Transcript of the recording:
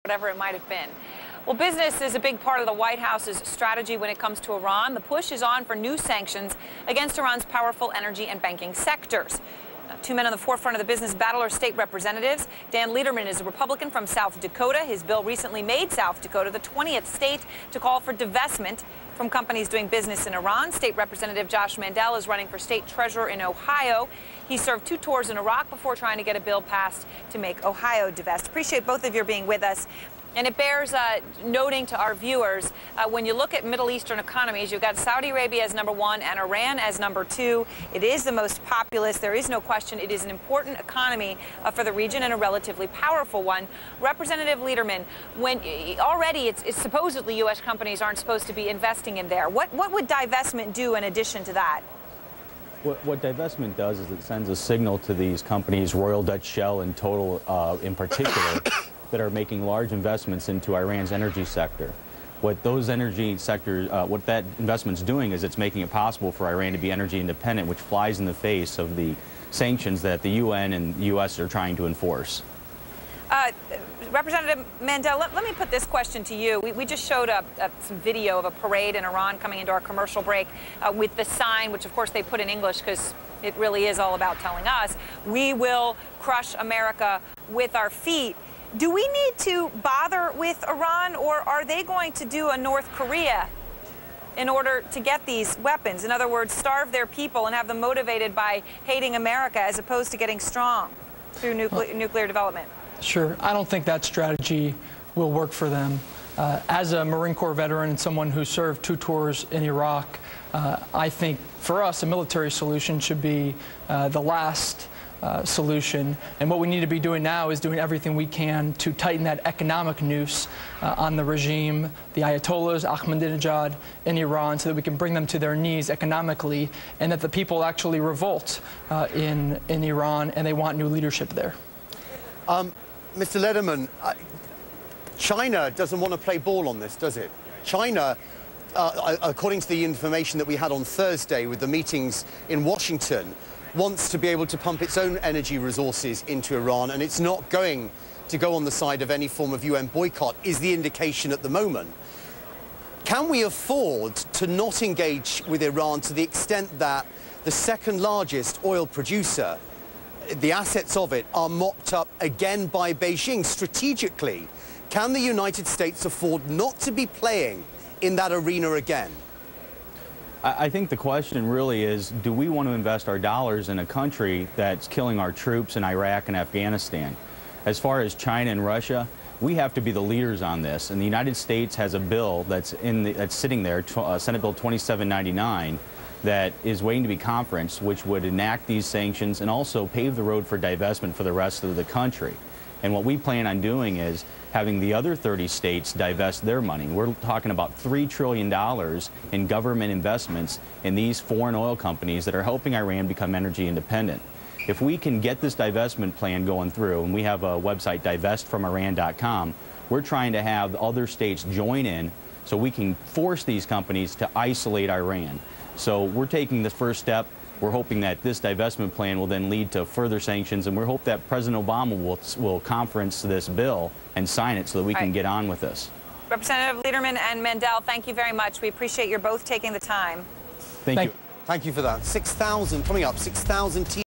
whatever it might have been. Well, business is a big part of the White House's strategy when it comes to Iran. The push is on for new sanctions against Iran's powerful energy and banking sectors. Now, two men on the forefront of the business battle are state representatives. Dan Lederman is a Republican from South Dakota. His bill recently made South Dakota the 20th state to call for divestment from companies doing business in Iran. State Representative Joh Mandel is running for state treasurer in Ohio. He served 2 tours in Iraq before trying to get a bill passed to make Ohio divest. Appreciate both of you being with us. And it bears noting to our viewers, when you look at Middle Eastern economies, you've got Saudi Arabia as #1 and Iran as #2. It is the most populous. There is no question. It is an important economy for the region and a relatively powerful one. Representative Lederman, when already it's supposedly U.S. companies aren't supposed to be investing in there, what would divestment do in addition to that? What divestment does is it sends a signal to these companies, Royal Dutch Shell and Total in particular, that are making large investments into Iran's energy sector. What those energy sectors, what that investment's doing is it's making it possible for Iran to be energy independent, which flies in the face of the sanctions that the UN and the U.S. are trying to enforce. Representative Mandel, let me put this question to you. We just showed some video of a parade in Iran coming into our commercial break with the sign, which of course they put in English because it really is all about telling us, we will crush America with our feet. Do we need to bother with Iran, or are they going to do a North Korea in order to get these weapons? In other words, starve their people and have them motivated by hating America as opposed to getting strong through nuclear development? Sure. I don't think that strategy will work for them. As a Marine Corps veteran and someone who served 2 tours in Iraq, I think for us a military solution should be the last solution. And what we need to be doing now is doing everything we can to tighten that economic noose on the regime, the Ayatollahs, Ahmadinejad in Iran, so that we can bring them to their knees economically, and that the people actually revolt in Iran and they want new leadership there. Mr. Lederman, China doesn't want to play ball on this, does it? China, according to the information that we had on Thursday with the meetings in Washington, wants to be able to pump its own energy resources into Iran, and it's not going to go on the side of any form of UN boycott, is the indication at the moment. Can we afford to not engage with Iran to the extent that the second largest oil producer, the assets of it, are mopped up again by Beijing strategically? Can the United States afford not to be playing in that arena again? I think the question really is, do we want to invest our dollars in a country that's killing our troops in Iraq and Afghanistan? As far as China and Russia, we have to be the leaders on this. And the United States has a bill that's sitting there, Senate Bill 2799, that is waiting to be conferenced, which would enact these sanctions and also pave the road for divestment for the rest of the country. And what we plan on doing is having the other 30 states divest their money. We're talking about $3 trillion in government investments in these foreign oil companies that are helping Iran become energy independent. If we can get this divestment plan going through, and we have a website, divestfromiran.com, we're trying to have other states join in so we can force these companies to isolate Iran. So we're taking the first step. We're hoping that this divestment plan will then lead to further sanctions, and we hope that President Obama will conference this bill and sign it so that we can get on with this. Representative Lederman and Mandel, thank you very much. We appreciate your both taking the time. Thank you. Thank you for that. 6,000 coming up, 6,000